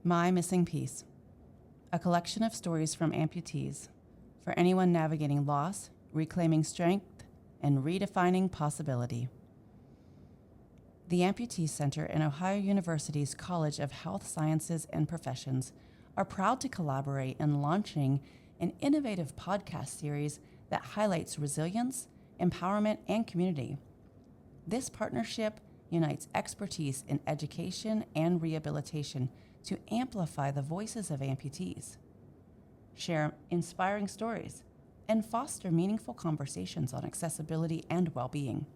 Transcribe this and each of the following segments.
My Missing Piece, a collection of stories from amputees for anyone navigating loss, reclaiming strength, and redefining possibility. The Amputee Center and Ohio University's College of Health Sciences and Professions are proud to collaborate in launching an innovative podcast series that highlights resilience, empowerment, and community. This partnership unites expertise in education and rehabilitation to amplify the voices of amputees, share inspiring stories, and foster meaningful conversations on accessibility and well-being.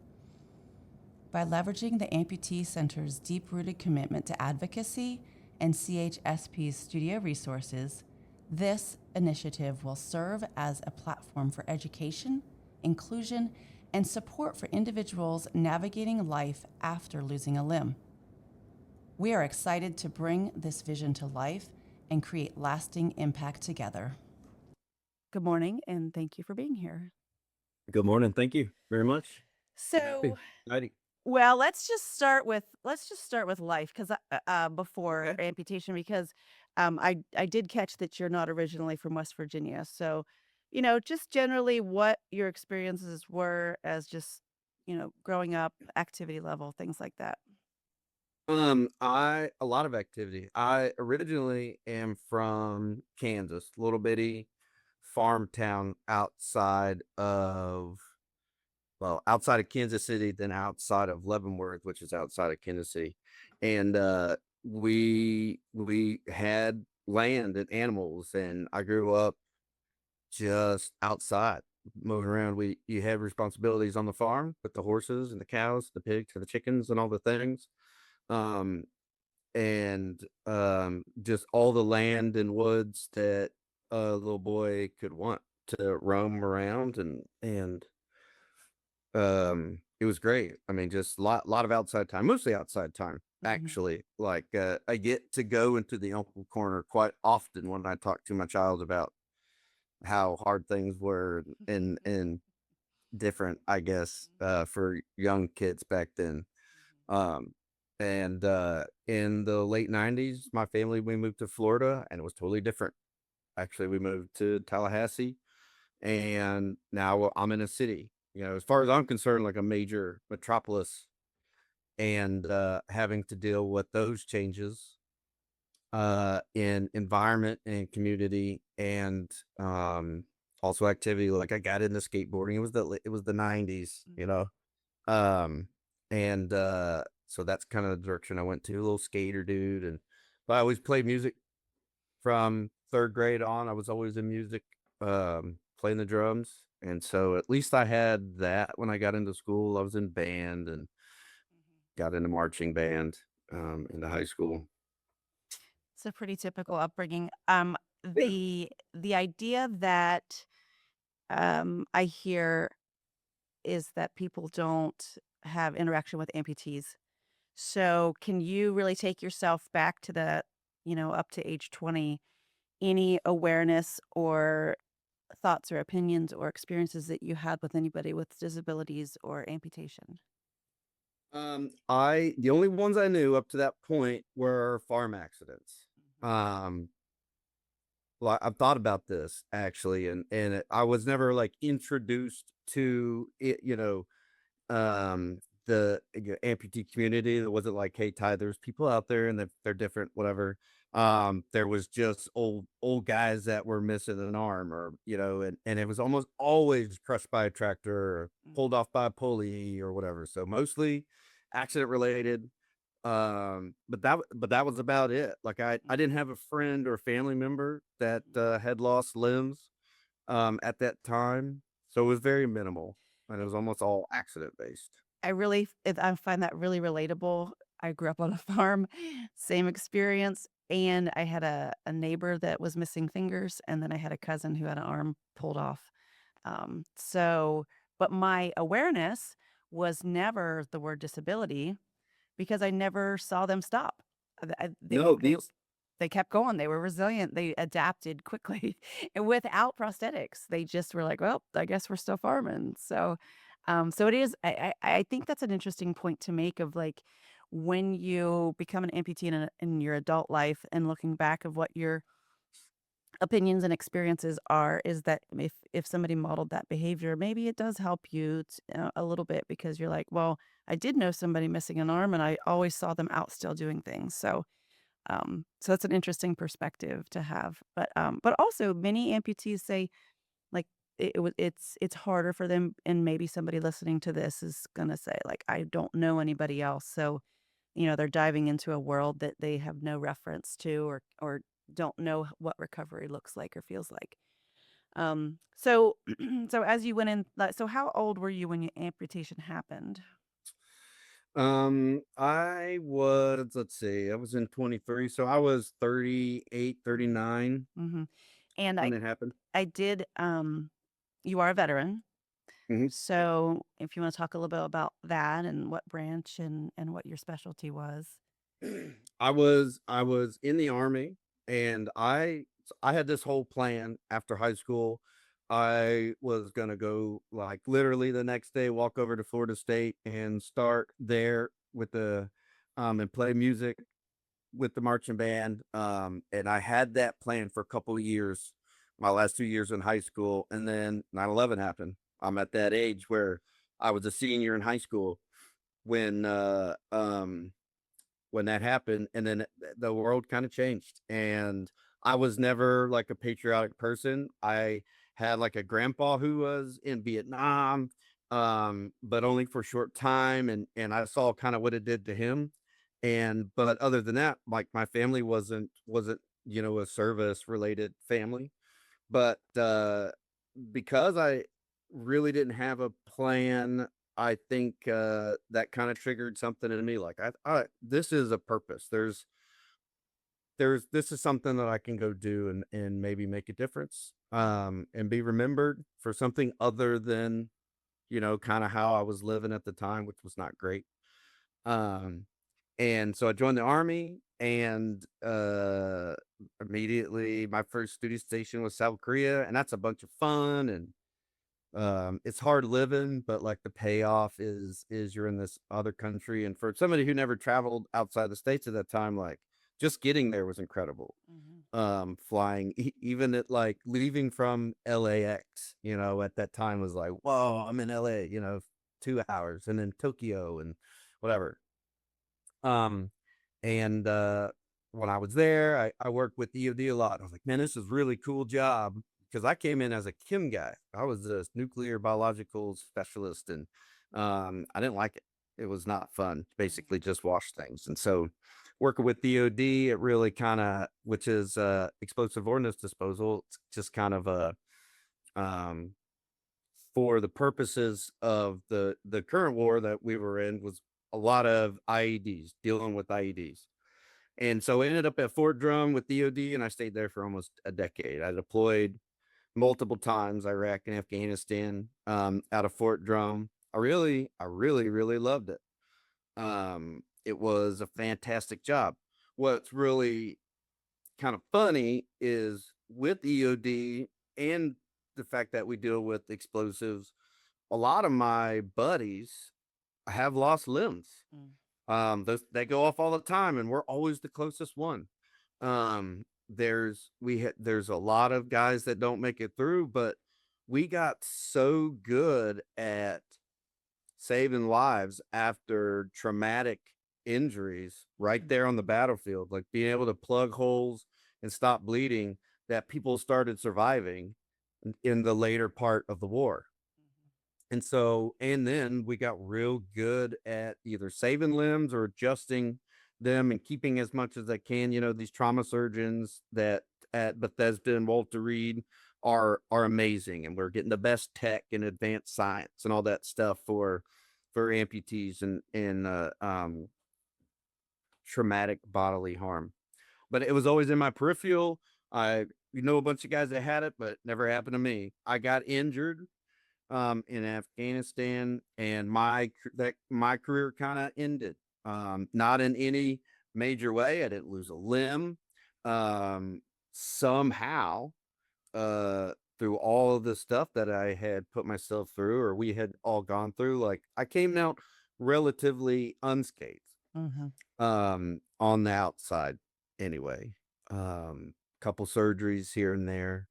By leveraging the Amputee Center's deep-rooted commitment to advocacy and CHSP's studio resources, this initiative will serve as a platform for education, inclusion, and support for individuals navigating life after losing a limb. We are excited to bring this vision to life and create lasting impact together. Good morning, and thank you for being here. Good morning. Thank you very much. So, Exciting. well, let's just start with life, because before amputation, because I did catch that you're not originally from West Virginia. So, just generally what your experiences were as just growing up, activity level, things like that. A lot of activity. I originally am from Kansas, little bitty farm town outside of Kansas City, then outside of Leavenworth, which is outside of Kansas City. And we had land and animals, and I grew up just outside moving around. You had responsibilities on the farm with the horses and the cows, the pigs and the chickens and all the things. Um and just all the land and woods that a little boy could want to roam around, and it was great. I mean, just lot of outside time, mostly outside time, actually. Like, I get to go into the uncle corner quite often when I talk to my child about how hard things were and different, I guess, for young kids back then. Um, and in the late 90s, my family, we moved to Florida, and it was totally different. Actually, we moved to Tallahassee, and now I'm in a city, as far as I'm concerned, like a major metropolis, and having to deal with those changes in environment and community, and also activity. Like, I got into skateboarding. It was the 90s, um, and so that's kind of the direction I went to, a little skater dude. But I always played music from third grade on. I was always in music, playing the drums. And so at least I had that when I got into school. I was in band and got into marching band into high school. It's a pretty typical upbringing. Yeah. The idea that I hear is that people don't have interaction with amputees. So, can you really take yourself back to that, up to age 20? Any awareness or thoughts or opinions or experiences that you had with anybody with disabilities or amputation? The only ones I knew up to that point were farm accidents. Mhm. Um, well, I've thought about this actually, and I was never like introduced to it, the amputee community. There wasn't like, hey, Ty, there's people out there and they're different, whatever. There was just old guys that were missing an arm, or and it was almost always crushed by a tractor or Mm. pulled off by a pulley or whatever. So mostly accident related. But that was about it. Like, I didn't have a friend or family member that had lost limbs at that time. So it was very minimal, and it was almost all accident based. I find that really relatable. I grew up on a farm, same experience, and I had a neighbor that was missing fingers, and then I had a cousin who had an arm pulled off. So, but my awareness was never the word disability because I never saw them stop. No, They kept going. They were resilient. They adapted quickly and without prosthetics. They just were like, well, I guess we're still farming. So, so it is. I think that's an interesting point to make of like when you become an amputee in your adult life and looking back of what your opinions and experiences are, is that if somebody modeled that behavior, maybe it does help you a little bit because you're like, well, I did know somebody missing an arm and I always saw them out still doing things. So that's an interesting perspective to have. But also many amputees say like it's harder for them, and maybe somebody listening to this is gonna say like, I don't know anybody else. So, they're diving into a world that they have no reference to or don't know what recovery looks like or feels like. So so as you went in, so how old were you when your amputation happened? I was, let's see, I was in 23, so I was 38, 39 Hmm. And when it happened. I did. You are a veteran. Mhm. So, if you wanna talk a little bit about that and what branch and what your specialty was. I was in the army, and I had this whole plan after high school. I was gonna go, like, literally the next day, walk over to Florida State and start there with and play music with the marching band. And I had that plan for a couple of years, my last 2 years in high school, and then 9/11 happened. I'm at that age where I was a senior in high school when, uh, um when that happened, and then the world kinda changed, and I was never, like, a patriotic person. I had, like, a grandpa who was in Vietnam, but only for a short time, and I saw kinda what it did to him, but other than that, like, my family wasn't, a service-related family, but, because I really didn't have a plan, I think, that kinda triggered something in me, like, this is a purpose. This is something that I can go do and maybe make a difference, and be remembered for something other than, kinda how I was living at the time, which was not great. Um, and so I joined the army, and, immediately my first duty station was South Korea, and that's a bunch of fun, and it's hard living, but, like, the payoff is you're in this other country, and for somebody who never traveled outside the States at that time, like, just getting there was incredible. Mhm. Flying even at, like, leaving from LAX, at that time was like, "Whoa, I'm in LA," 2 hours, and then Tokyo and whatever. Um, and when I was there, I worked with EOD a lot. I was like, "Man, this is really cool job," because I came in as a chem guy. I was a nuclear biological specialist, and, I didn't like it. It was not fun, basically just wash things, and so working with DOD, it really kinda which is, explosive ordnance disposal, it's just kind of um for the purposes of the current war that we were in was a lot of IEDs, dealing with IEDs. And so I ended up at Fort Drum with DOD, and I stayed there for almost a decade. I deployed multiple times, Iraq and Afghanistan, out of Fort Drum. I really loved it. It was a fantastic job. What's really kind of funny is with EOD and the fact that we deal with explosives, a lot of my buddies have lost limbs. Mm. Those they go off all the time, and we're always the closest one. There's a lot of guys that don't make it through, but we got so good at saving lives after traumatic injuries right Mhm. there on the battlefield, like being able to plug holes and stop bleeding, that people started surviving in the later part of the war. And then we got real good at either saving limbs or adjusting them and keeping as much as they can. These trauma surgeons that at Bethesda and Walter Reed are amazing, and we're getting the best tech and advanced science and all that stuff for amputees and traumatic bodily harm. But it was always in my peripheral. I a bunch of guys that had it, but it never happened to me. I got injured in Afghanistan, and my career kind of ended. Not in any major way. I didn't lose a limb. Um, Somehow, through all of the stuff that I had put myself through, or we had all gone through, like I came out relatively unscathed. Mm-hmm. on the outside anyway. Couple surgeries here and there,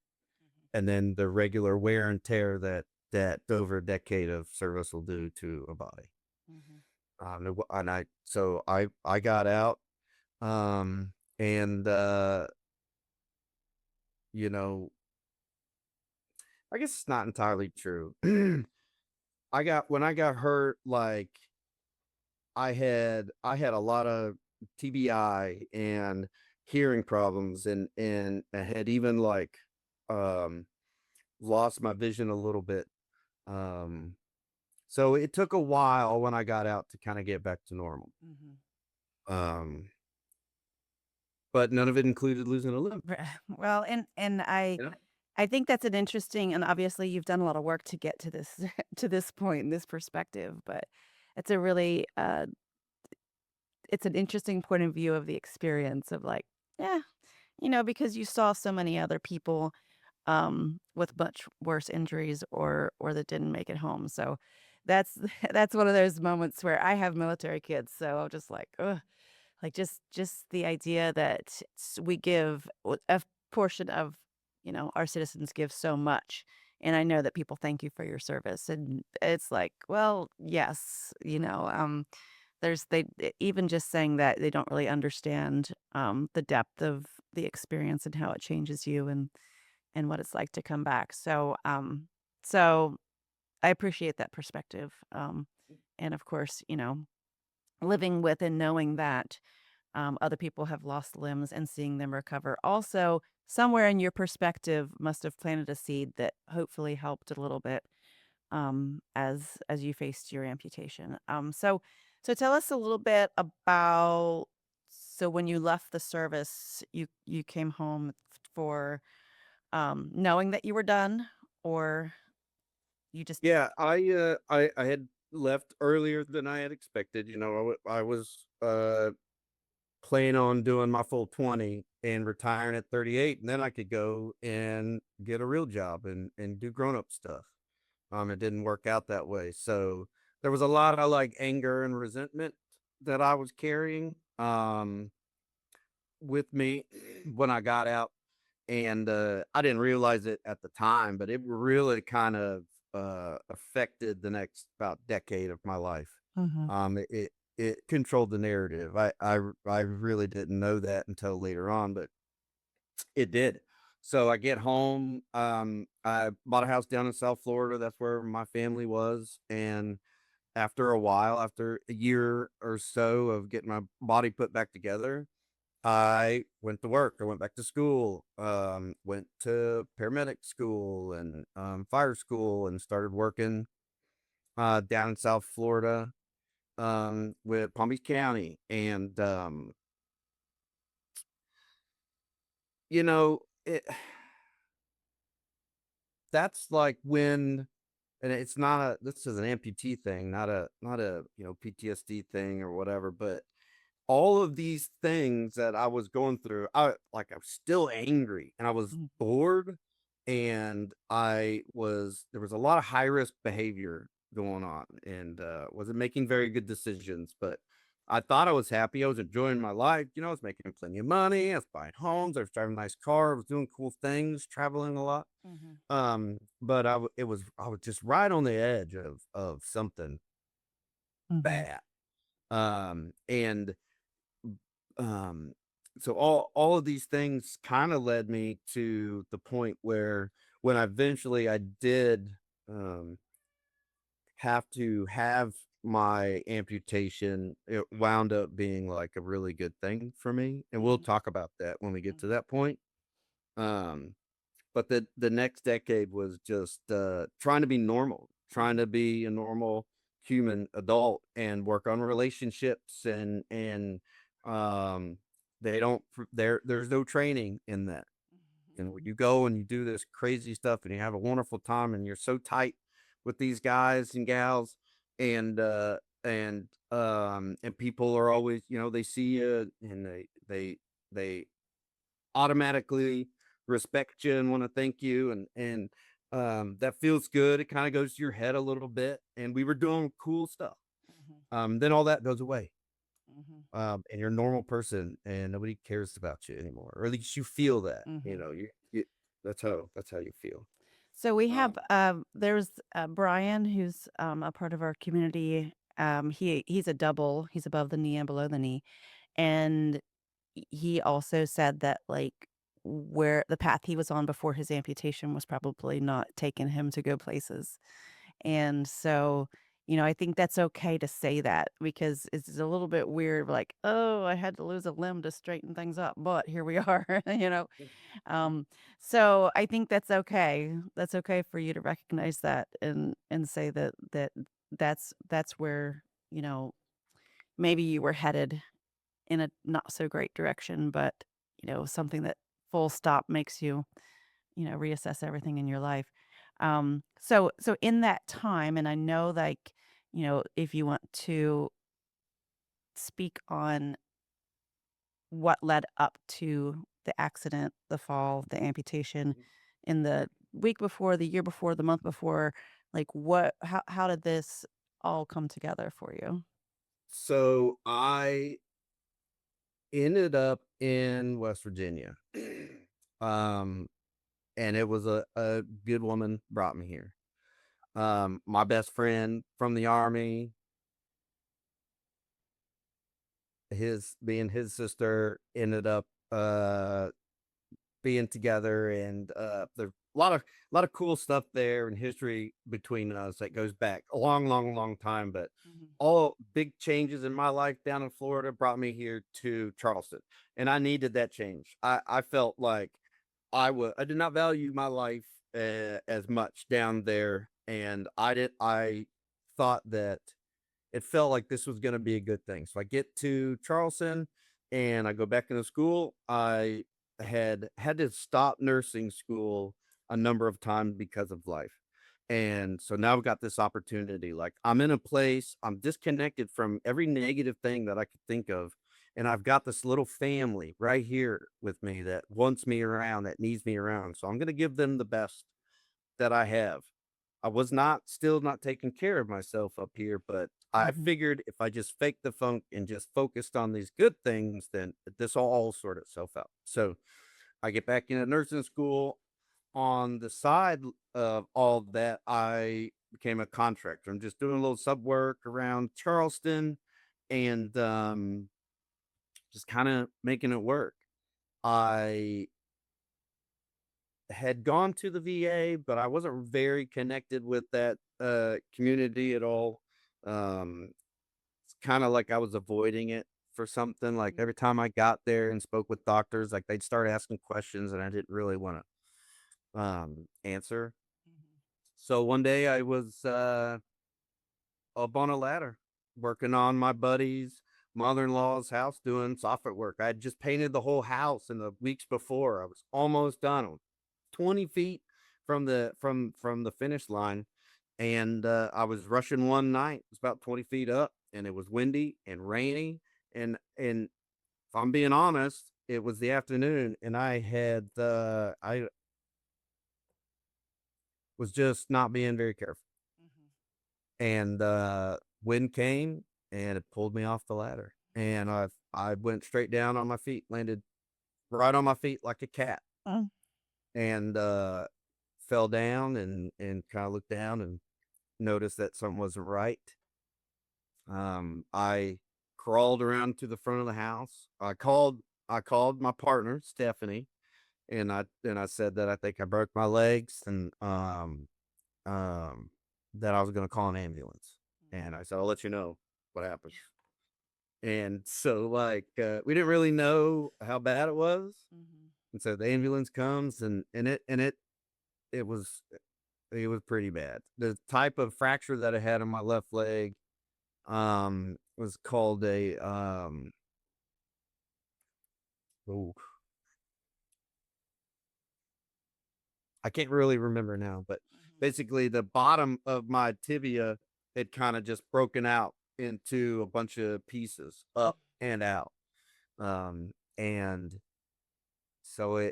and then the regular wear and tear that over a decade of service will do to a body. Mm-hmm. And I got out, um, and you know, I guess it's not entirely true. When I got hurt, like I had a lot of TBI and hearing problems, and I had even like um lost my vision a little bit. Um so it took a while when I got out to kind of get back to normal. Mm-hmm. Um but none of it included losing a limb, Well, and you know? I think that's an interesting, and obviously you've done a lot of work to get to this to this point and this perspective, but it's a really it's an interesting point of view of the experience of like, yeah, because you saw so many other people with much worse injuries or that didn't make it home. So that's that's one of those moments where I have military kids, so I'm just like, ugh, like just the idea that we give a portion of our citizens give so much, and I know that people thank you for your service, and it's like, well, yes, there's even just saying that they don't really understand the depth of the experience and how it changes you and what it's like to come back. So I appreciate that perspective. And of course, living with and knowing that other people have lost limbs and seeing them recover. Also, somewhere in your perspective must have planted a seed that hopefully helped a little bit as you faced your amputation. So tell us a little bit about so when you left the service, you came home for knowing that you were done, or you just Yeah, I had left earlier than I had expected. I was planning on doing my full 20 and retiring at 38, and then I could go and get a real job and do grown up stuff. It didn't work out that way. So there was a lot of like anger and resentment that I was carrying with me when I got out. And I didn't realize it at the time, but it really kind of affected the next about decade of my life. Mhm, It controlled the narrative. I really didn't know that until later on, but it did. So I get home. I bought a house down in South Florida. That's where my family was. And after a while, after a year or so of getting my body put back together, I went to work. I went back to school, went to paramedic school and fire school, and started working down in South Florida with Palm Beach County. And, it, that's like when, and it's not this is an amputee thing, not a PTSD thing or whatever, but all of these things that I was going through, I was still angry and I was mhm, bored, and there was a lot of high risk behavior going on, and wasn't making very good decisions, but I thought I was happy. I was enjoying my life. I was making plenty of money. I was buying homes. I was driving a nice car. I was doing cool things, traveling a lot. mhm, But I was just right on the edge of something mhm, bad. And um so all of these things kind of led me to the point where when eventually I did um have to have my amputation, it wound up being like a really good thing for me, and we'll mhm, talk about that when we get to mhm, that point. um but the next decade was just trying to be normal, trying mhm, to be a normal human adult and work on relationships, and um they don't there's no training in that. mhm, You go and you do this crazy stuff and you have a wonderful time and you're so tight with these guys and gals, and and people are always, they see you, and they automatically respect you and want to thank you, and that feels good. It kind of goes to your head a little bit, and we were doing cool stuff. mhm, Then all that goes away. and you're a normal person, and nobody cares about you anymore, or at least you feel that. You Mm-hmm. know, you that's how you feel. So we Um, have there's Brian, who's a part of our community. He's a double. He's above the knee and below the knee, and he also said that like where the path he was on before his amputation was probably not taking him to go places. And so, I think that's okay to say that because it's a little bit weird, like, oh, I had to lose a limb to straighten things up, but here we are, you know. Um, so I think that's okay. That's okay for you to recognize that and say that's where, maybe you were headed in a not so great direction, but something that full stop makes you, reassess everything in your life. So in that time, and I know like, if you want to speak on what led up to the accident, the fall, the amputation in the week before, the year before, the month before, like how did this all come together for you? so I ended up in West Virginia, um, and it was a good woman brought me here. My best friend from the army, his sister ended up being together, and there's a lot of cool stuff there and history between us that goes back a long, long, long time. But Mhm. all big changes in my life down in Florida brought me here to Charleston, and I needed that change. I felt like I did not value my life as much down there, and I thought that it felt like this was going to be a good thing. So I get to Charleston and I go back into school. I had to stop nursing school a number of times because of life. And so now I've got this opportunity. Like I'm in a place, I'm disconnected from every negative thing that I could think of. And I've got this little family right here with me that wants me around, that needs me around. So I'm going to give them the best that I have. I was still not taking care of myself up here, but I Mhm. figured if I just faked the funk and just focused on these good things, then this will all sort itself out. So I get back into nursing school. On the side of all that, I became a contractor. I'm just doing a little sub work around Charleston and just kind of making it work. I had gone to the VA, but I wasn't very connected with that community at all. It's kind of like I was avoiding it for something. Like every time I got there and spoke with doctors, like they'd start asking questions and I didn't really want to answer. So one day I was up on a ladder working on my buddy's mother-in-law's house doing soffit work. I had just painted the whole house in the weeks before. I was almost done, 20 feet from the finish line, and I was rushing one night. It was about 20 feet up, and it was windy and rainy, and if I'm being honest, it was the afternoon, and I was just not being very careful, and wind came and it pulled me off the ladder, and I went straight down on my feet, landed right on my feet like a cat, Oh. and fell down and kind of looked down and noticed that something wasn't right. I crawled around to the front of the house. I called my partner, Stephanie, and I said that I think I broke my legs and um that I was gonna call an ambulance. And I said, I'll let you know what happens. And so like we didn't really know how bad it was. And so the ambulance comes and it was pretty bad. The type of fracture that I had in my left leg was called a oh, I can't really remember now, but basically the bottom of my tibia had kind of just broken out into a bunch of pieces up and out. And so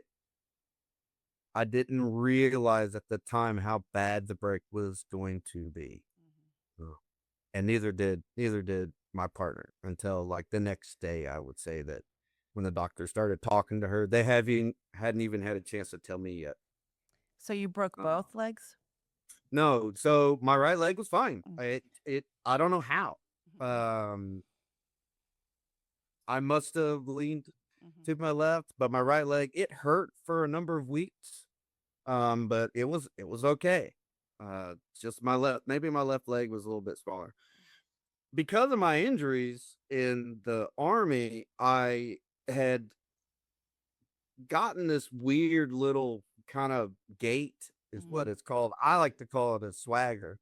I didn't realize at the time how bad the break was going to be. Ugh. And neither did my partner until like the next day. I would say that when the doctor started talking to her, they hadn't even had a chance to tell me yet. So you broke Uh, both legs? no, so my right leg was fine. Mm. I don't know how. Um, I must have leaned Mhm. to my left, but my right leg, it hurt for a number of weeks. But it was okay. Just my left, maybe my left leg was a little bit smaller. Because of my injuries in the army, I had gotten this weird little kind of gait is what Mhm. it's called. I like to call it a swagger.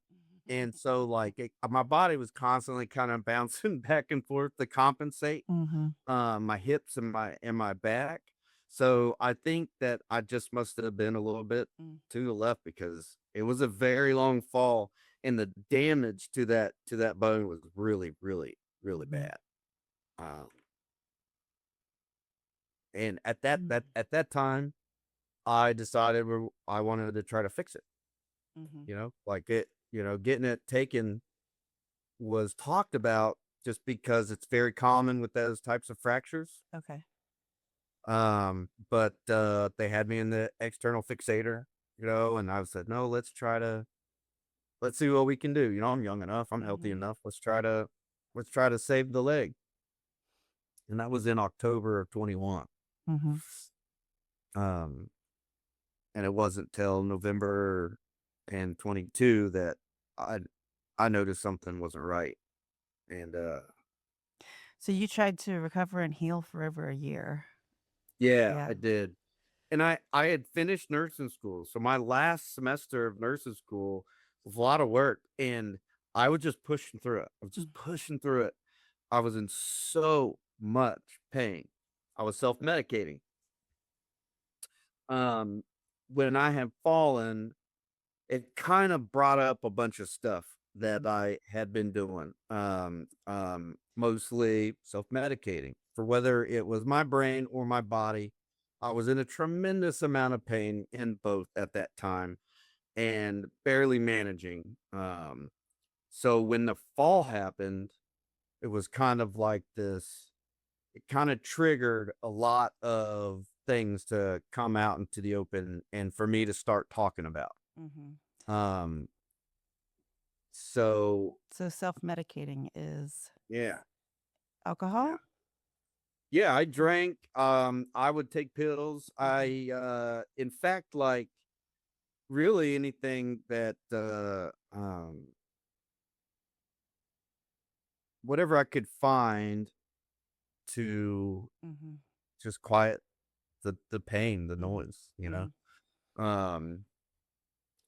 And so like my body was constantly kind of bouncing back and forth to compensate Mhm. my hips and my back. So I think that I just must have been a little bit Mm. to the left because it was a very long fall and the damage to that bone was really, really, really Mhm. bad. Um, and Mm. at that time, I decided I wanted to try to fix it. Mhm. Like getting it taken was talked about just because it's very common with those types of fractures. Okay. But they had me in the external fixator, and I said, no, let's see what we can do. I'm young enough, I'm healthy Mhm. enough. Let's try to save the leg. And that was in October of 21. Mhm. Um, and it wasn't till November and 22 that I I noticed something wasn't right. And So you tried to recover and heal for over a year. yeah, Yeah. I did. And I had finished nursing school. So my last semester of nursing school was a lot of work and I was just pushing through it. I was Mm. just pushing through it. I was in so much pain. I was self-medicating. Um when I had fallen, it kind of brought up a bunch of stuff that Mhm. I had been doing. Mostly self-medicating for whether it was my brain or my body. I was in a tremendous amount of pain in both at that time and barely managing. So when the fall happened, it was kind of like this, it kind of triggered a lot of things to come out into the open and for me to start talking about. Mhm. Um, so So self-medicating is yeah, yeah. alcohol? Yeah, I drank, I would take pills. Mhm. In fact, like really anything that, whatever I could find to Mhm. just quiet the pain, the Mhm. noise, Mhm. Um,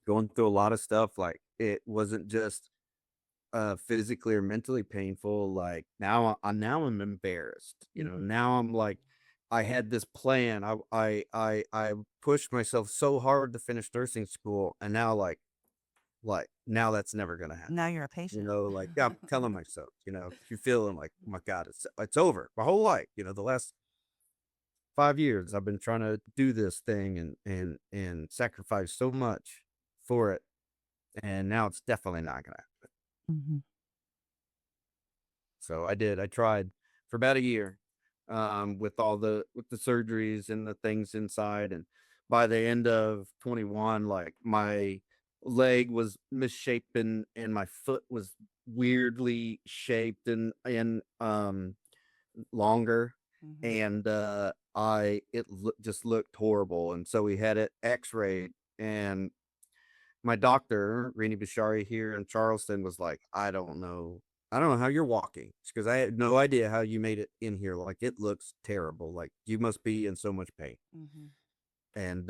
going through a lot of stuff, like it wasn't just physically or mentally painful. Like now I'm embarrassed. Mhm. Now I'm like I had this plan. I pushed myself so hard to finish nursing school, and now like now that's never gonna happen. Now you're a patient. Like yeah, I'm telling myself, you're feeling like, oh my God, it's over. My whole life, the last 5 years I've been trying to do this thing and sacrifice so much for it, and now it's definitely not gonna happen. Mhm. So I did. I tried for about a year, with the surgeries and the things inside. And by the end of 21, like my leg was misshapen and my foot was weirdly shaped and longer. Mhm. And just looked horrible. And so we had it x-rayed and my doctor, Rini Bishari here in Charleston, was like, I don't know how you're walking because I had no idea how you made it in here. Like, it looks terrible. Like, you must be in so much pain. Mhm. And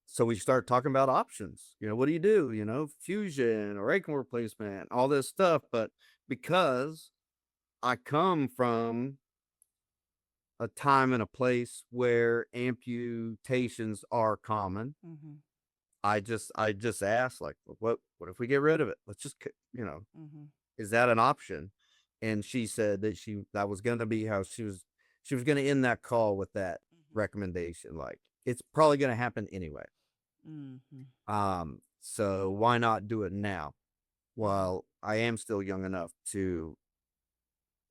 so we start talking about options. What do you do? Fusion or ankle replacement, all this stuff. But because I come from a time and a place where amputations are common, Mhm. I just asked, like, what if we get rid of it? Let's just, Mhm. is that an option? And she said that that was gonna be how she was gonna end that call with that Mhm. recommendation. Like, it's probably gonna happen anyway. Mhm. So why not do it now Mhm. while I am still young enough to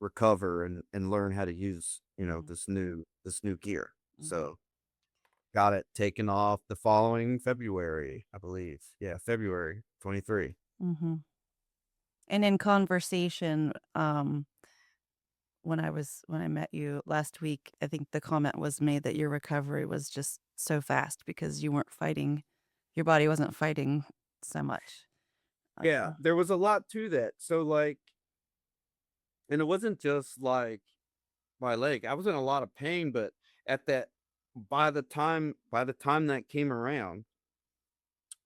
recover and learn how to use, Mhm. this new gear. Mhm. So got it taken off the following February, I believe. Yeah, February 23. Mhm. And in conversation, when I met you last week, I think the comment was made that your recovery was just so fast because you weren't fighting your body wasn't fighting so much. Yeah, Uh, there was a lot to that. So like, and it wasn't just like my leg. I was in a lot of pain, but at that by the time that came around,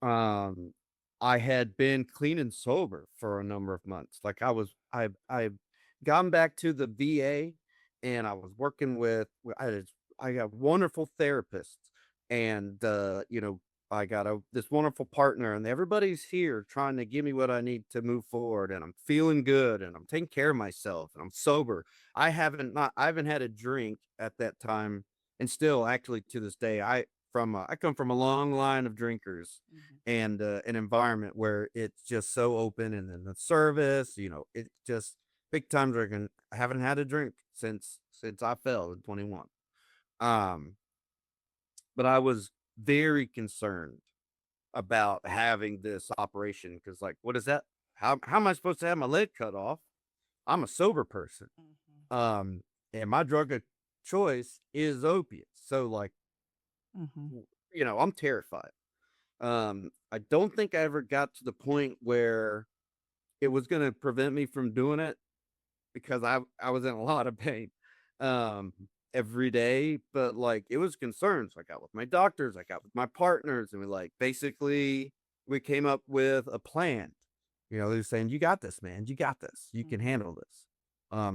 um, I had been clean and sober for a number of months. Like I've gone back to the VA, and I was working with I got wonderful therapists, and I got this wonderful partner, and everybody's here trying to give me what I need to move forward, and I'm feeling good, and I'm taking care of myself, and I'm sober. I haven't had a drink at that time, and still actually to this day I come from a long line of drinkers, Mhm. and an environment where it's just so open, and then the service, it just big time drinking. I haven't had a drink since I fell at 21. Um, but I was very concerned about having this operation because, like, what is that? How am I supposed to have my leg cut off? I'm a sober person. Mhm. Um, and my drug of choice is opiates. So, like, mhm. I'm terrified. I don't think I ever got to the point where it was gonna prevent me from doing it because I was in a lot of pain, um, every day, but, like, it was concerns I got with my doctors, I got with my partners, and basically, we came up with a plan. They're saying, "You got this, man. You got this. You can Mhm. handle this.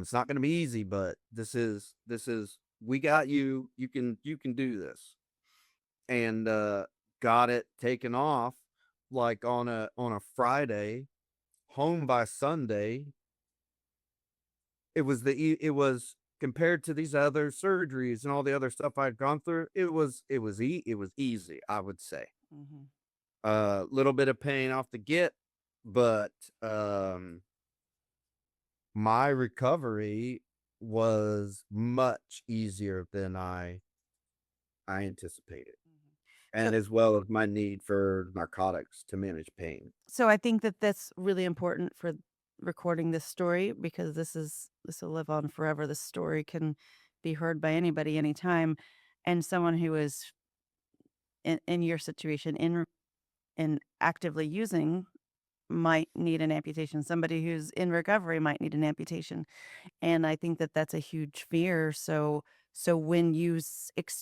It's not gonna be easy, but this is we got you. You can do this." And, got it taken off, like, on a Friday, home by Sunday. It was compared to these other surgeries and all the other stuff I'd gone through, it was easy, I would say. Mhm. Little bit of pain off the get, but, my recovery was much easier than I anticipated, Mhm. So and as well as my need for narcotics to manage pain. so I think that that's really important for recording this story because this will live on forever. This story can be heard by anybody anytime, and someone who is in your situation in actively using might need an amputation. Somebody who's in recovery might need an amputation. And I think that that's a huge fear. So when you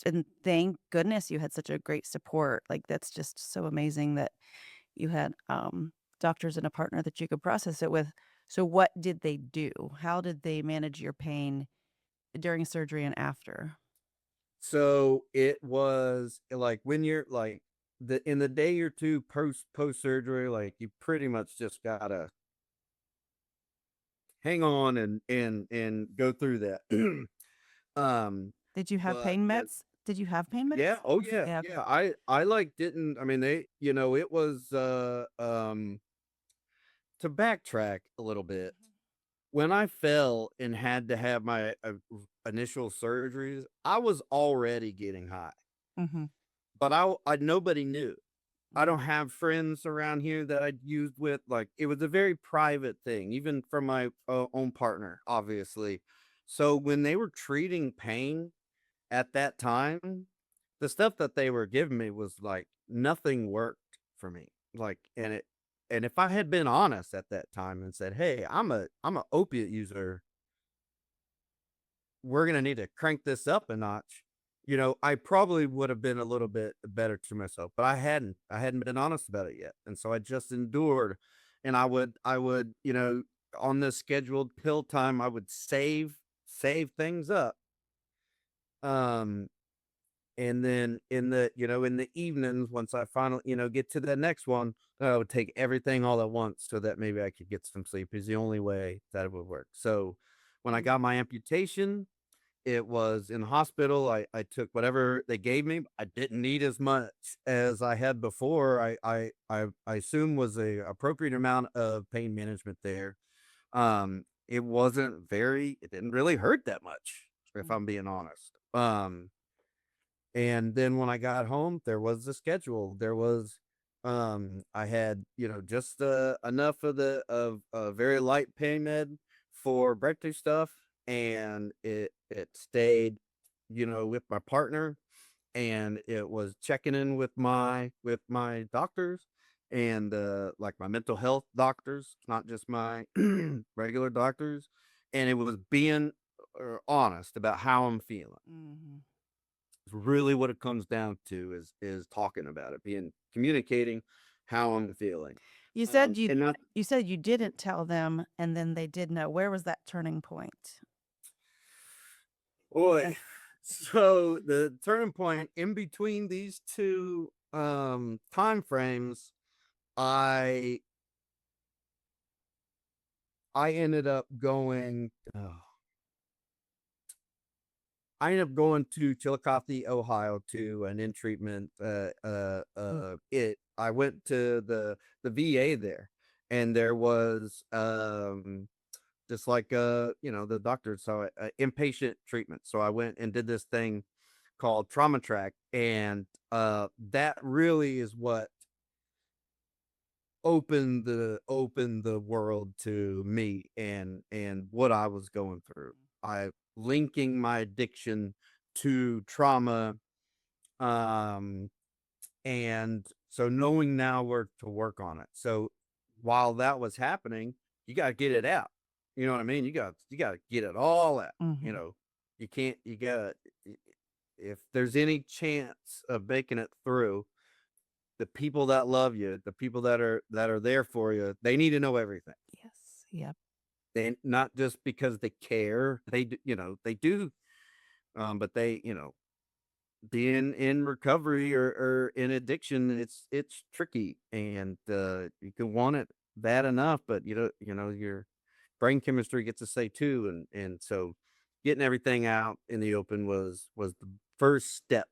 and thank goodness you had such a great support. Like that's just so amazing that you had doctors and a partner that you could process it with. So what did they do? How did they manage your pain during surgery and after? So it was like when you're like in the day or two post surgery, like you pretty much just gotta hang on and go through that. um, Did you have but pain then meds? Did you have pain yeah, meds? oh yeah, Yeah. yeah. I like didn't. I mean it was to backtrack a little bit. When I fell and had to have my initial surgeries, I was already getting high, Mm-hmm. but I nobody knew. I Mhm. don't have friends around here that I'd used with, like, it was a very private thing, even from my, own partner, obviously. So when they were treating pain at that time, the stuff that they were giving me was like nothing worked for me. Like, and if I had been honest at that time and said, "Hey, I'm a opiate user, we're gonna need to crank this up a notch," I probably would have been a little bit better to myself, but I hadn't. I hadn't been honest about it yet. And so I just endured. And I would, on this scheduled pill time, I would save things up. Um, and then in the evenings, once I finally, get to the next one, I would take everything all at once so that maybe I could get some sleep is the only way that it would work. So when I got my amputation, it was in the hospital. I took whatever they gave me. I didn't need as much as I had before. I assume was a appropriate amount of pain management there. it it didn't really hurt that much, if I'm being honest. And then when I got home, there was the schedule. There was, I had, just enough of very light pain med for breakthrough stuff, and it stayed, with my partner, and it was checking in with my doctors and like my mental health doctors, not just my regular doctors, and it was being honest about how I'm feeling. Mm-hmm. Really what it comes down to is talking about it, communicating how I'm feeling. You said And not you said you didn't tell them, and then they did know. Where was that turning point? boy. So the turning point in between these two time frames, I I ended up going I ended up going to Chillicothe, Ohio to an in treatment. I went to the VA there, and there was just like the doctor, so inpatient treatment. So I went and did this thing called Trauma Track, and that really is what opened the world to me and what I was going through. I linking my addiction to trauma, um and so knowing now where to work on it. So while that was happening, you got to get it out. You know what I mean? You got to get it all out. Mm-hmm. You can't you got to if there's any chance of making it through, the people that love you, the people that are there for you, they need to know everything. Yes. Yep. They not just because they care, they do, but being in recovery or in addiction, it's tricky, and you can want it bad enough, but your brain chemistry gets a say too, and so getting everything out in the open was the first step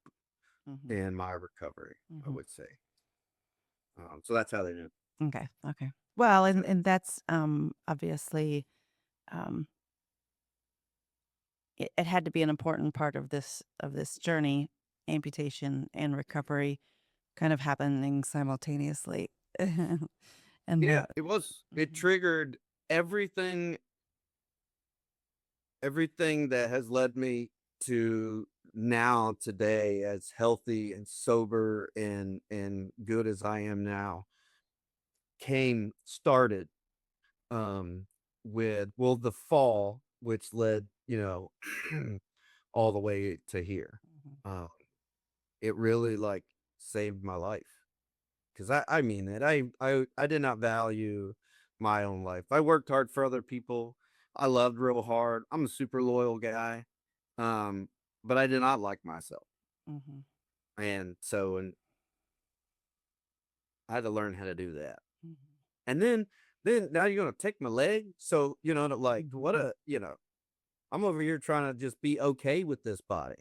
Mm-hmm. in my recovery, I Mm-hmm. would say. So that's how they did. Okay. Okay. Well, So, and that's obviously um it had to be an important part of this journey, amputation and recovery kind of happening simultaneously. And yeah, that it was. It Mhm. triggered everything everything that has led me to now today, as healthy and sober and good as I am now, started um with, well, the fall, which led, all the way to here. Mhm. um it really like saved my life, because I mean it. I did not value my own life. I worked hard for other people. I loved real hard. I'm a super loyal guy. Um, but I did not like myself. Mhm. And so and I had to learn how to do that. Mhm. And then now you're gonna take my leg. So, like what I'm over here trying to just be okay with this body.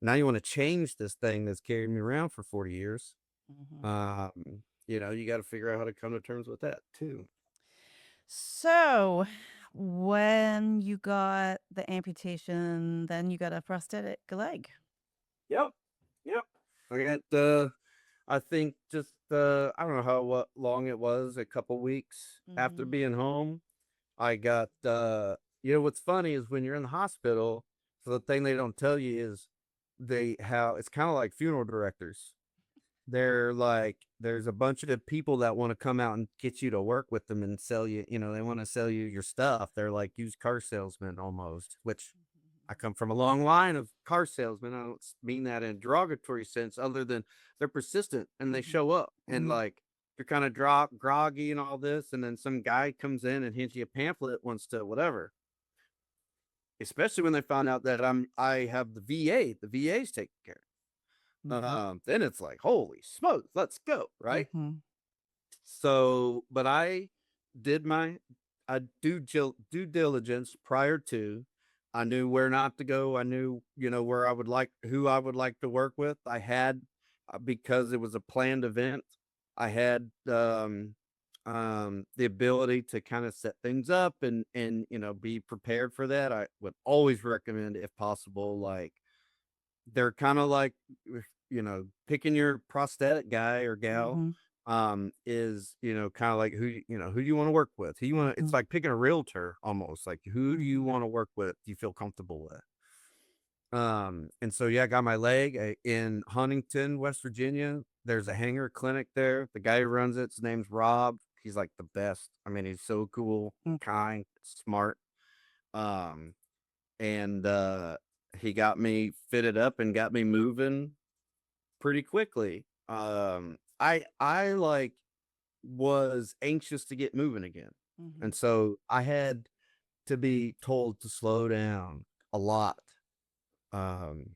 Now you want to change this thing that's carried me around for 40 years. Mhm. You got to figure out how to come to terms with that too. So, when you got the amputation, then you got a prosthetic leg. Yep. Yep. I got I think just I don't know what long it was, a couple weeks after Mhm. being home. I got what's funny is when you're in the hospital, so the thing they don't tell you is how it's kind of like funeral directors. They're like, there's a bunch of people that want to come out and get you to work with them and sell you, they want to sell you your stuff. They're like used car salesmen almost, which I come from a long line of car salesmen. I don't mean that in a derogatory sense, other than they're persistent and they Mhm. show up, and Mhm. like you're kind of groggy and all this, and then some guy comes in and hands you a pamphlet, wants to whatever. Especially when they found out that I have the VA, the VA's taking care. Mhm. Then it's like, holy smokes, let's go, right? Mhm. So, but I did my due diligence prior to. I knew where not to go. I knew, where who I would like to work with. I had, because it was a planned event. I had the ability to kind of set things up and be prepared for that. I would always recommend, if possible, like they're kind of like picking your prosthetic guy or gal Mhm. is kind of like who do you want to work with, who you want it's Mhm. like picking a realtor almost, like who do you Mhm. want to work with, do you feel comfortable with. And so yeah, I got my leg in Huntington, West Virginia. There's a hanger clinic there. The guy who runs it, his name's Rob. He's like the best. I mean, he's so cool, Mm. kind, smart. Um, and he got me fitted up and got me moving pretty quickly. I like was anxious to get moving again. Mhm. And so I had to be told to slow down a lot. Um,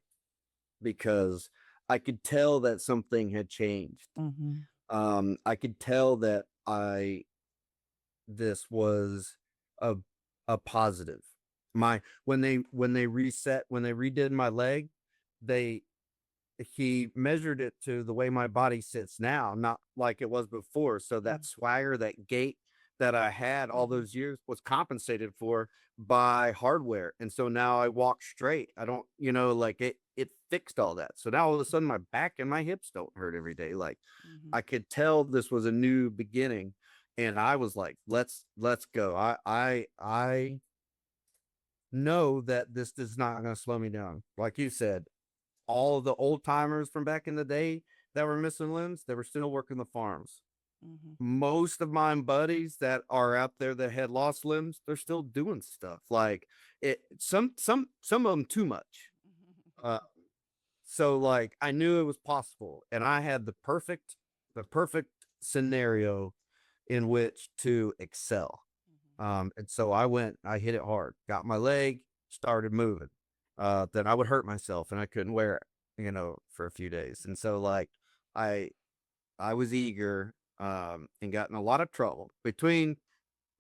because I could tell that something had changed. Mhm. I could tell that this was a a positive. My when they reset when they redid my leg, they he measured it to the way my body sits now, not like it was before. So that Mm. swagger, that gait that I had all Mhm. those years was compensated for by hardware. And so now I walk straight. I don't, like it fixed all that. So now all of a sudden my back and my hips don't hurt every day. Like Mhm. I could tell this was a new beginning. And I was like, let's go. I know that this is not gonna slow me down. Like you said, all of the old timers from back in the day that were missing limbs, they were still working the farms. Mhm. Most of my buddies that are out there that had lost limbs, they're still doing stuff. Like some of them too much. Uh, so like I knew it was possible, and I had the perfect scenario in which to excel. And so I hit it hard, got my leg, started moving. Then I would hurt myself and I couldn't wear it, for a few days. And so like I I was eager, and got in a lot of trouble between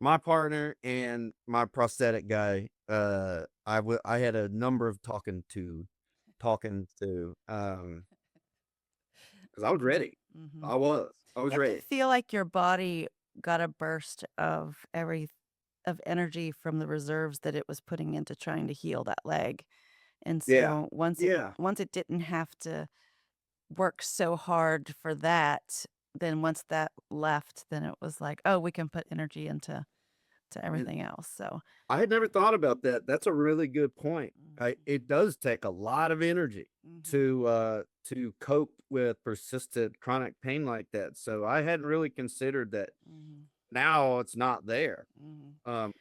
my partner and my prosthetic guy. I had a number of talking to, because I was ready. Mhm. I was You have to ready. feel like your body got a burst of energy from the reserves that it was putting into trying to heal that leg. And Yeah. so Yeah. once it didn't have to work so hard for that, then once that left, then it was like, "Oh, we can put energy into And everything else." So, I had never thought about that. That's a really good point. mhm. It does take a lot of energy Mhm. to cope with persistent chronic pain like that. So I hadn't really considered that. Mhm. Now it's not there. Mhm. Um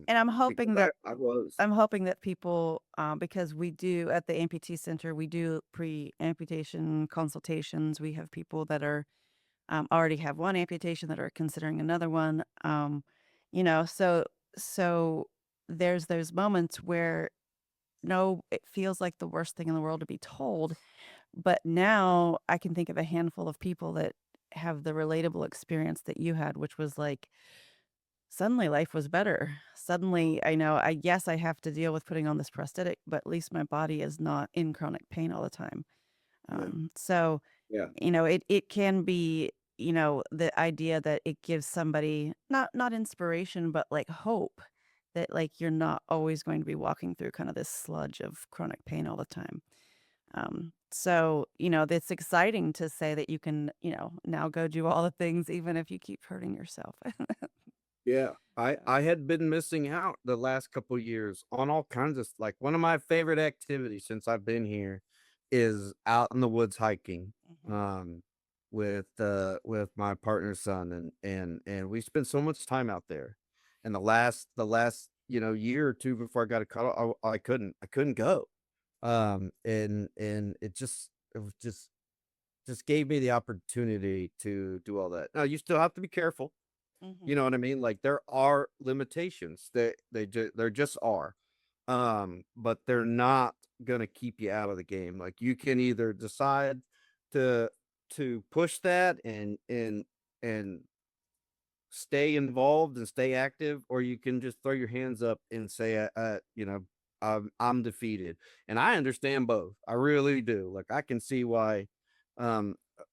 And because I was. I'm hoping that people, because we do at the amputee center, we do pre-amputation consultations. We have people that are already have one amputation that are considering another one. So there's those moments where no, it feels like the worst thing in the world to be told, but now I can think of a handful of people that have the relatable experience that you had, which was like suddenly life was better. Suddenly, I know, I yes, I have to deal with putting on this prosthetic, but at least my body is not in chronic pain all the time. Yeah. So, Yeah. it can be, the idea that it gives somebody not inspiration, but like hope that like you're not always going to be walking through kind of this sludge of chronic pain all the time. So, it's exciting to say that you can, now go do all the things even if you keep hurting yourself. Yeah, I So, I had been missing out the last couple years on all kinds of like one of my favorite activities since I've been here is out in the woods hiking, mhm, um with my partner's son, and we spent so much time out there. And the last year or two before I got a cut, I couldn't go. And it was just gave me the opportunity to do all that. Now you still have to be careful, you mhm, know what I mean? Like there are limitations. There just are. But they're not gonna keep you out of the game. Like you can either decide to push that and stay involved and stay active, or you can just throw your hands up and say, I'm defeated. And I understand both. I really do. Like I can see why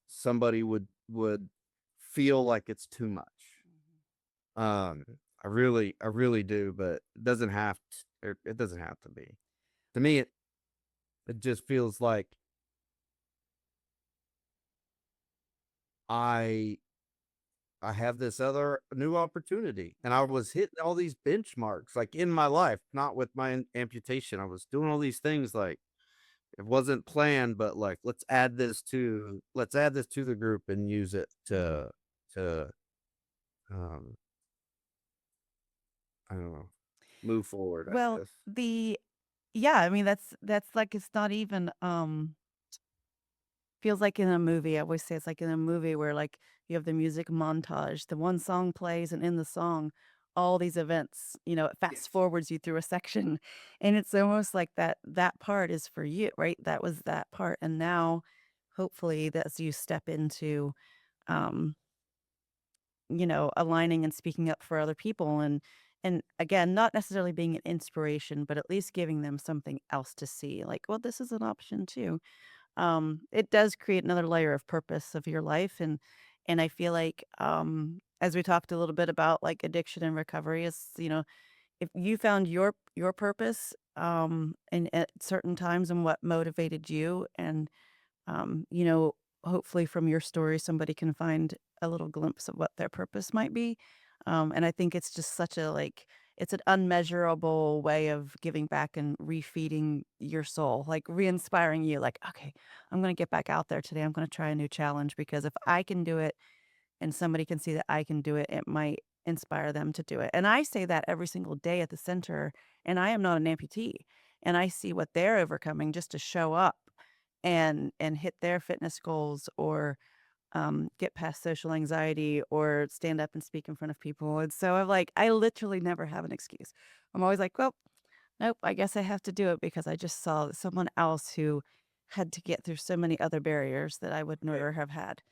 somebody would feel like it's too much. Um, I really do, but it doesn't have to be. To me, it just feels like I I have this other new opportunity, and I was hitting all these benchmarks like in my life, not with my amputation. I was doing all these things like it wasn't planned, but like let's add this to the group and use it to um I don't know, move forward, I Well, guess. the yeah, I mean that's like it's not even feels like in a movie. I always say it's like in a movie where like you have the music montage, the one song plays and in the song all these events, it fast Yes. forwards you through a section and it's almost like that part is for you, right? That was that part and now hopefully that's you step into um aligning and speaking up for other people and again, not necessarily being an inspiration, but at least giving them something else to see. Like, well, this is an option too. It does create another layer of purpose of your life and I feel like as we talked a little bit about like addiction and recovery is, if you found your purpose and at certain times and what motivated you and um, you know, hopefully from your story, somebody can find a little glimpse of what their purpose might be. And I think it's just such a it's an unmeasurable way of giving back and refeeding your soul, like re-inspiring you, like, okay, I'm going to get back out there today. I'm going to try a new challenge because if I can do it and somebody can see that I can do it, it might inspire them to do it. And I say that every single day at the center, and I am not an amputee. And I see what they're overcoming just to show up and hit their fitness goals or get past social anxiety or stand up and speak in front of people. And so I literally never have an excuse. I'm always like, well, nope, I guess I have to do it because I just saw someone else who had to get through so many other barriers that I would Right. never have had.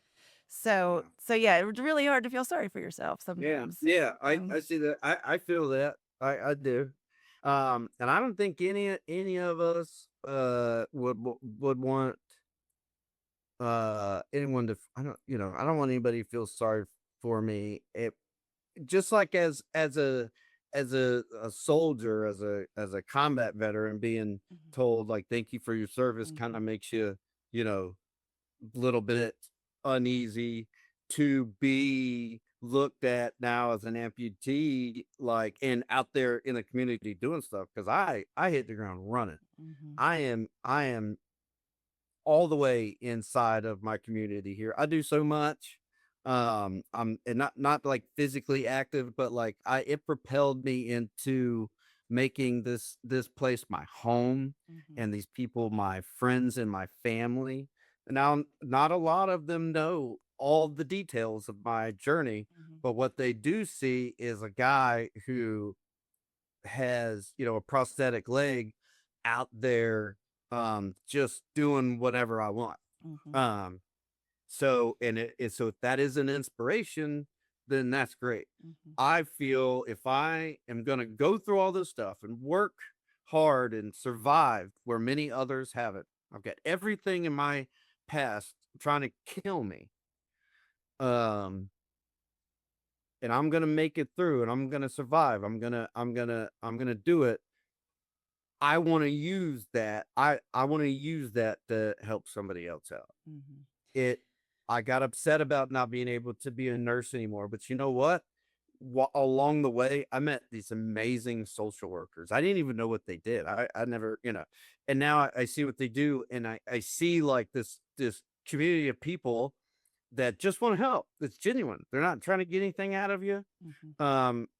So Yeah. so yeah, it's really hard to feel sorry for yourself Yeah. sometimes. Yeah. Um, I see that. I feel that. I do. And I don't think any of us would want anyone to I don't I don't want anybody to feel sorry for me. It just like as a soldier, as a combat veteran being mhm, told like thank you for your service kind mhm, of makes you, you know, little bit uneasy to be looked at now as an amputee, like and out there in the community doing stuff because I hit the ground running. mhm, I am all the way inside of my community here. I do so much. I'm and not like physically active, but like it propelled me into making this place my home mhm, and these people my friends and my family. Now, not a lot of them know all the details of my journey, mhm, but what they do see is a guy who has, a prosthetic leg out there just doing whatever I want. mhm, Um so and so if that is an inspiration, then that's great. mhm, I feel if I am going to go through all this stuff and work hard and survive where many others haven't. I've got everything in my past trying to kill me. Um and I'm going to make it through and I'm going to survive. I'm going to do it. I wanna use that. I wanna use that to help somebody else out. mhm, It I got upset about not being able to be a nurse anymore, but you know what? Along the way, I met these amazing social workers. I didn't even know what they did. I never, and now I see what they do, and I see like this community of people that just want to help. That's genuine. They're not trying to get anything out of you. mhm,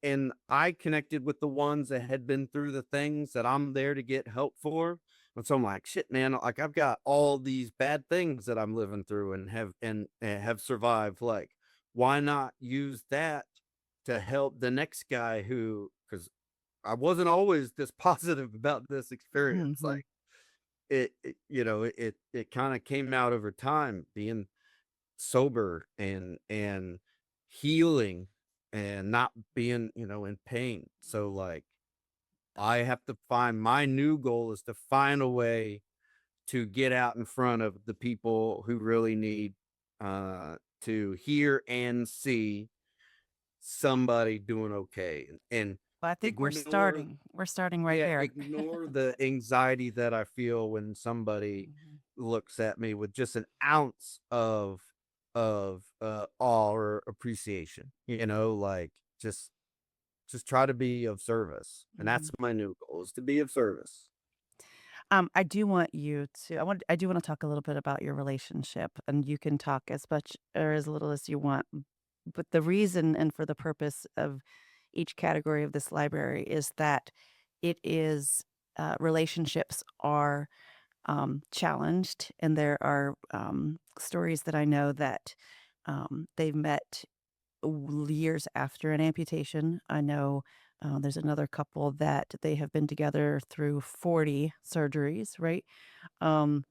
And I connected with the ones that had been through the things that I'm there to get help for. And so I'm like, shit, man, like I've got all these bad things that I'm living through and have survived. Like, why not use that to help the next guy who because I wasn't always this positive about this experience. mhm, Like it kind of came out over time being sober and healing and not being, in pain. So like I have to find my new goal is to find a way to get out in front of the people who really need to hear and see somebody doing okay, and Well, I think we're ignore starting. We're starting right yeah, there. ignore the anxiety that I feel when somebody Mhm. looks at me with just an ounce of awe or appreciation. Like just try to be of service, and that's Mhm. my new goal is to be of service. I do want you to. I do want to talk a little bit about your relationship, and you can talk as much or as little as you want. But the reason and for the purpose of each category of this library is that it is relationships are challenged, and there are stories that I know that they've met years after an amputation. I know there's another couple that they have been together through 40 surgeries, right? Um,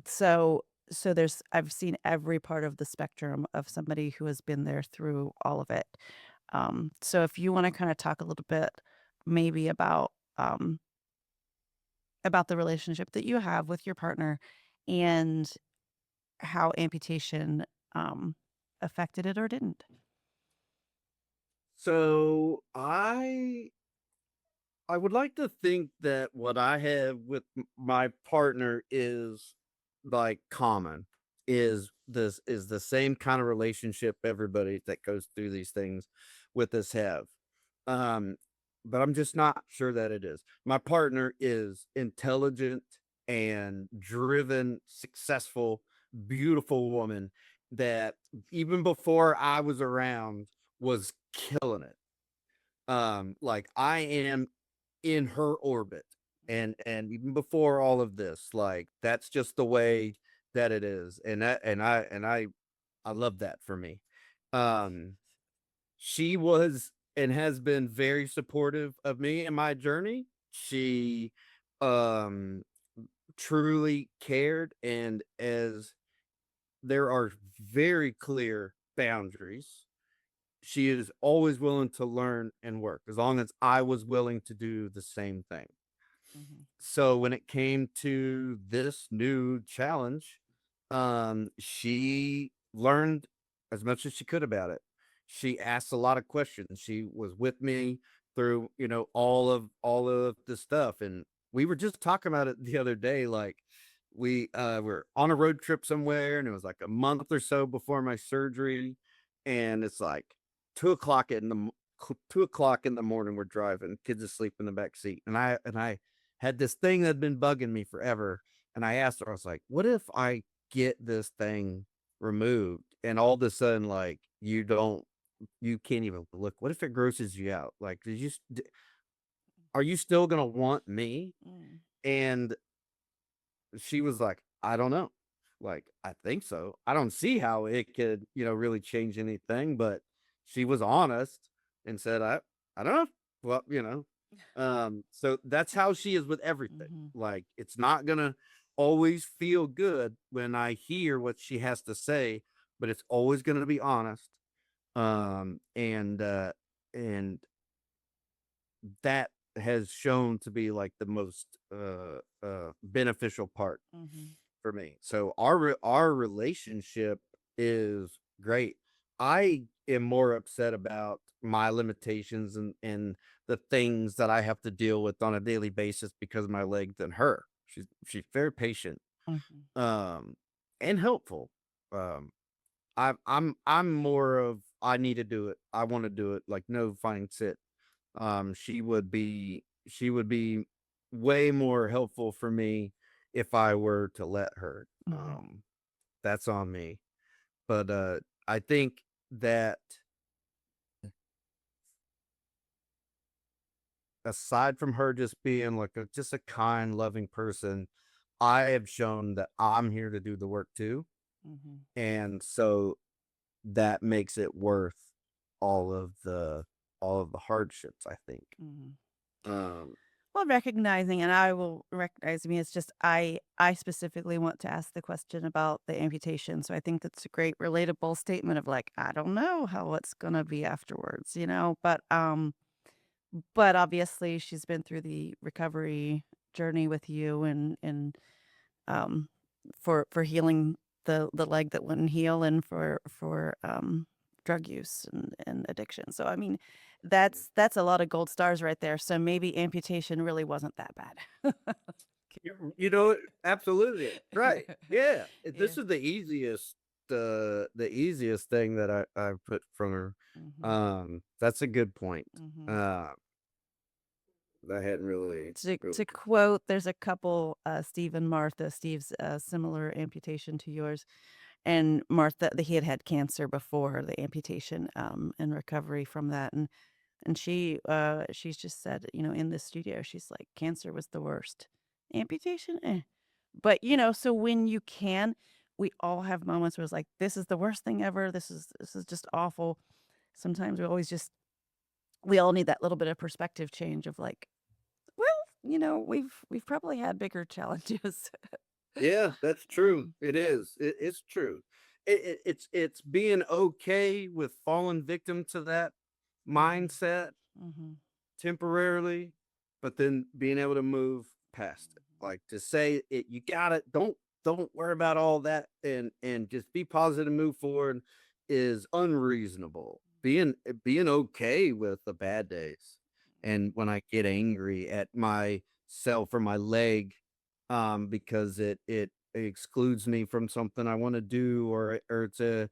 so so there's I've seen every part of the spectrum of somebody who has been there through all of it. So if you want to kind of talk a little bit maybe about the relationship that you have with your partner and how amputation affected it or didn't. So I would like to think that what I have with my partner is like common is the same kind of relationship everybody that goes through these things with us have. Um, but I'm just not sure that it is. My partner is intelligent and driven, successful, beautiful woman that even before I was around was killing it. Like I am in her orbit, and even before all of this, like that's just the way that it is, and I love that for me. um she was and has been very supportive of me and my journey. She um truly cared, and as there are very clear boundaries, she is always willing to learn and work as long as I was willing to do the same thing. Mhm. So when it came to this new challenge, she learned as much as she could about it. She asked a lot of questions. She was with me through, all of the stuff. And we were just talking about it the other day. Like we were on a road trip somewhere, and it was like a month or so before my surgery. And it's like 2 o'clock in the 2 o'clock in the morning. We're driving, kids asleep in the back seat, and I had this thing that had been bugging me forever. And I asked her, I was like, what if I get this thing removed? And all of a sudden, like, you can't even look. What if it grosses you out? Like, are you still going to want me? Mm. And she was like, I don't know. Like, I think so. I don't see how it could, really change anything. But she was honest and said, I don't know. Well, so that's how she is with everything. Mhm. Like, it's not gonna always feel good when I hear what she has to say, but it's always gonna be honest. And that has shown to be like the most beneficial part Mhm. for me. So our relationship is great. I am more upset about my limitations and the things that I have to deal with on a daily basis because of my leg than her. She's very patient, Mhm. um, and helpful. Um, I'm more of I need to do it. I want to do it. Like no, fine, sit. She would be way more helpful for me if I were to let her. Mhm. That's on me. But I think that aside from her just being like just a kind, loving person, I have shown that I'm here to do the work too. Mhm. And so that makes it worth all of the all of the hardships, I think. Mhm. Um Well, recognizing, and I will recognize me, it's just I specifically want to ask the question about the amputation. So I think that's a great relatable statement of like, I don't know how it's gonna be afterwards, you know. But obviously she's been through the recovery journey with you and um for healing the leg that wouldn't heal and for drug use and addiction. So I mean, that's a lot of gold stars right there. So maybe amputation really wasn't that bad. You know, absolutely. Right. Yeah. Yeah. This is the easiest thing that I put from her. Hmm. That's a good point. Hmm. Uh, I hadn't really, To quote, there's a couple, Steve and Martha. Steve's similar amputation to yours, and Martha, he had had cancer before the amputation, and recovery from that, and she's just said, in the studio, she's like, cancer was the worst, amputation, eh. But so when you can, we all have moments where it's like, this is the worst thing ever. This is just awful. Sometimes we all need that little bit of perspective change of like, well, we've probably had bigger challenges. Yeah, that's true. It is. It's true. It's being okay with falling victim to that Mhm. mindset Mhm. temporarily, but then being able to move past it. Like to say it, you got it. Don't worry about all that, and just be positive and move forward is unreasonable. Being okay with the bad days, and when I get angry at myself or my leg, because it excludes me from something I want to do, or it's a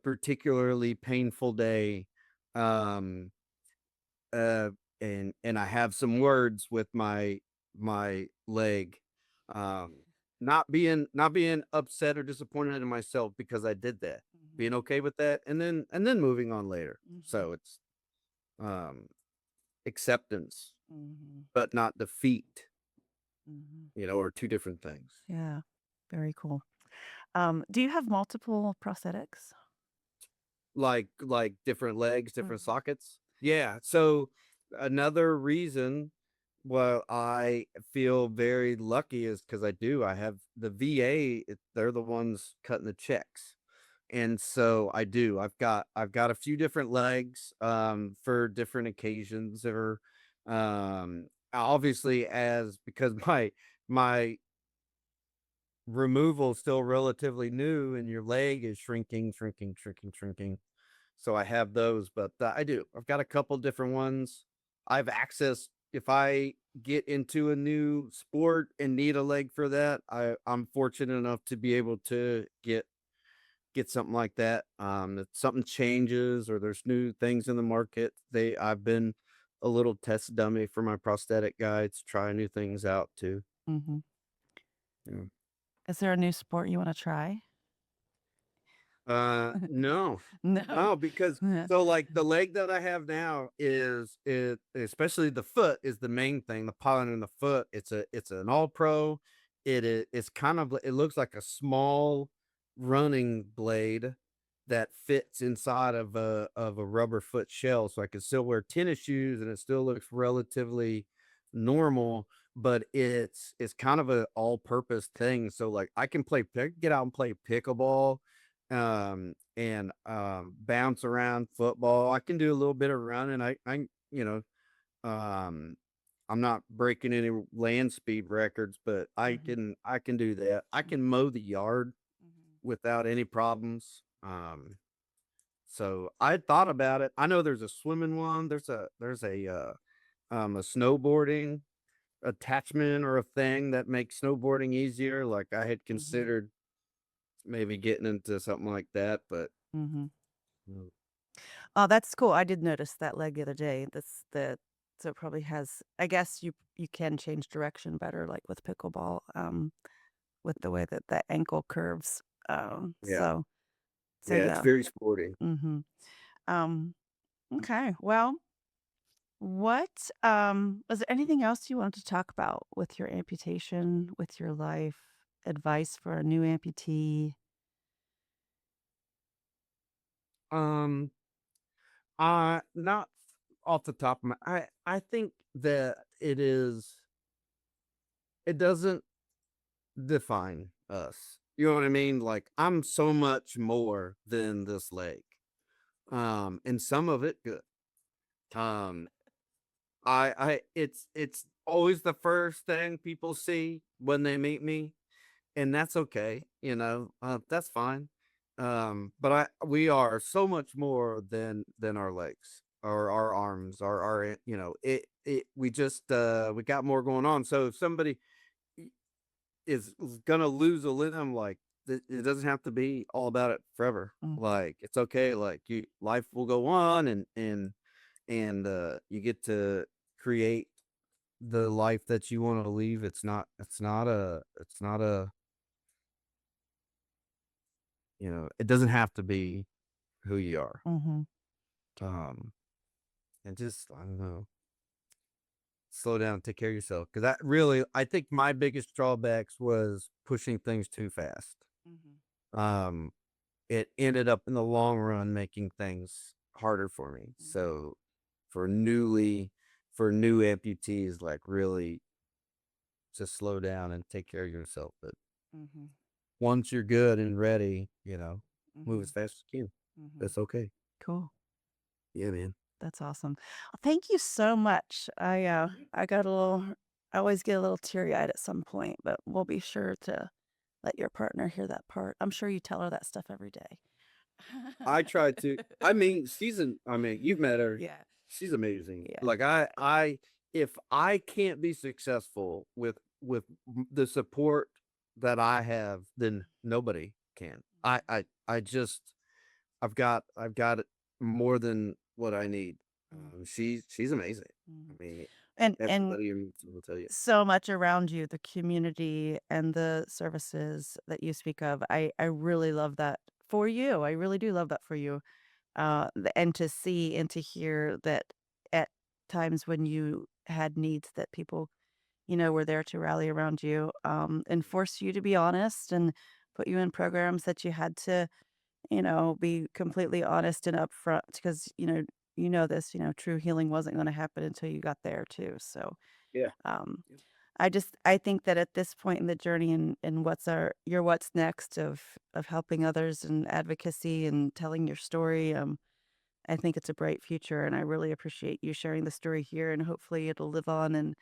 particularly painful day. Um, uh, and I have some words with my leg, um, not being upset or disappointed in myself because I did that, being Mhm. okay with that, and then moving on later. Mhm. So it's um, acceptance, Mhm. but not defeat, Mhm. are two different things. Yeah. Very cool. Do you have multiple prosthetics? Like different legs, different Mhm. sockets. Yeah. So another reason well, I feel very lucky is because I do. I have the VA, they're the ones cutting the checks. And so I do. I've got a few different legs for different occasions or obviously as because my removal is still relatively new and your leg is shrinking, shrinking, shrinking, shrinking. So I have those, but I do. I've got a couple different ones. I've accessed if I get into a new sport and need a leg for that, I'm fortunate enough to be able to get something like that. If something changes or there's new things in the market, I've been a little test dummy for my prosthetic guides, try new things out too. Mhm. Yeah. Is there a new sport you wanna try? No. No. No, because Yeah. so, like, the leg that I have now is it especially the foot is the main thing, the pollen in the foot. It's an all pro. It's kind of it looks like a small running blade that fits inside of a rubber foot shell, so I can still wear tennis shoes and it still looks relatively normal, but it's kind of a all-purpose thing, so, like, I can get out and play pickleball, and bounce around football. I can do a little bit of running. Um, I'm not breaking any land speed records, but I Mhm. can I can do that. I can mow the yard Mhm. without any problems. So I thought about it. I know there's a swimming one. There's a snowboarding attachment or a thing that makes snowboarding easier. Like I had Mhm. considered maybe getting into something like that, but Mhm. mm, Oh, that's cool. I did notice that leg the other day. So it probably has, I guess you can change direction better, like with pickleball, with the way that the ankle curves. yeah. So Yeah, it's yeah. very sporty. Mhm. Um, okay. Well, was there anything else you wanted to talk about with your amputation, with your life, advice for a new amputee? Um, not off the top of my I think that it doesn't define us. You know what I mean? Like I'm so much more than this leg. And some of it good. Um, it's always the first thing people see when they meet me, and that's okay, that's fine. But we are so much more than our legs or our arms or our, we just, we got more going on. So if somebody is gonna lose a limb, like it doesn't have to be all about it forever. Mm. Like it's okay. Like life will go on, and you get to create the life that you want to leave. It's not a it doesn't have to be who you are. Mm-hmm. Um, and just I don't know, slow down, take care of yourself. Because I think my biggest drawbacks was pushing things too fast. Mm-hmm. Um, it ended up in the long run making things harder for me. Mm-hmm. So for new amputees, like really just slow down and take care of yourself. But Mm-hmm. once you're good and ready, move as Mm-hmm. fast as you can. Mm-hmm. That's okay. Cool. Yeah, man. That's awesome. Thank you so much. I got a little. I always get a little teary eyed at some point, but we'll be sure to let your partner hear that part. I'm sure you tell her that stuff every day. I tried to. I mean, you've met her. Yeah. She's amazing. Yeah. Like if I can't be successful with the support that I have, then nobody can. I've got more than what I need. She's amazing. Mm. I mean, And everybody will tell you. so much around you, the community and the services that you speak of. I really love that for you. I really do love that for you. And to see and to hear that at times when you had needs that people, were there to rally around you, and force you to be honest and put you in programs that you had to, be completely honest and upfront because, this, true healing wasn't going to happen until you got there too. So, Yeah. um, I think that at this point in the journey and what's next of helping others and advocacy and telling your story, I think it's a bright future and I really appreciate you sharing the story here and hopefully it'll live on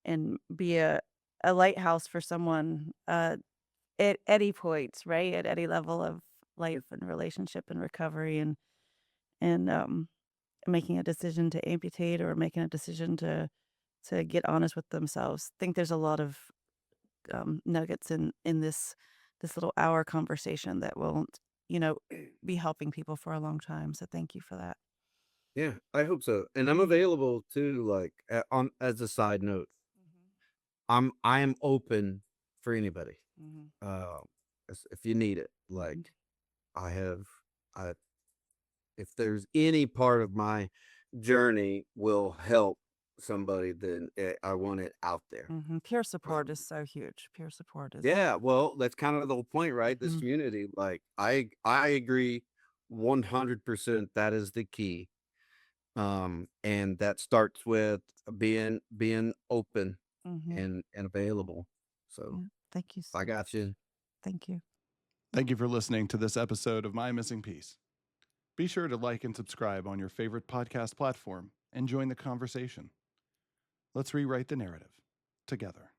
and be a lighthouse for someone at any point, right? At any level of life and relationship and recovery and making a decision to amputate or making a decision to get honest with themselves. I think there's a lot of nuggets in this little hour conversation that will, you know, be helping people for a long time. So thank you for that. Yeah, I hope so. And I'm available too, like on as a side note. I am open for anybody. Mm-hmm. Uh, if you need it, Mm-hmm. like I have, I if there's any part of my journey will help somebody, then I want it out there. Mm-hmm. Peer support is so huge. Peer support is. Yeah, well, that's kind of the whole point, right? This Mhm. community, like I agree 100% that is the key. And that starts with being open Mm-hmm. and available. So Yeah. Thank you. I got you. Thank you. Thank you for listening to this episode of My Missing Piece. Be sure to like and subscribe on your favorite podcast platform and join the conversation. Let's rewrite the narrative together.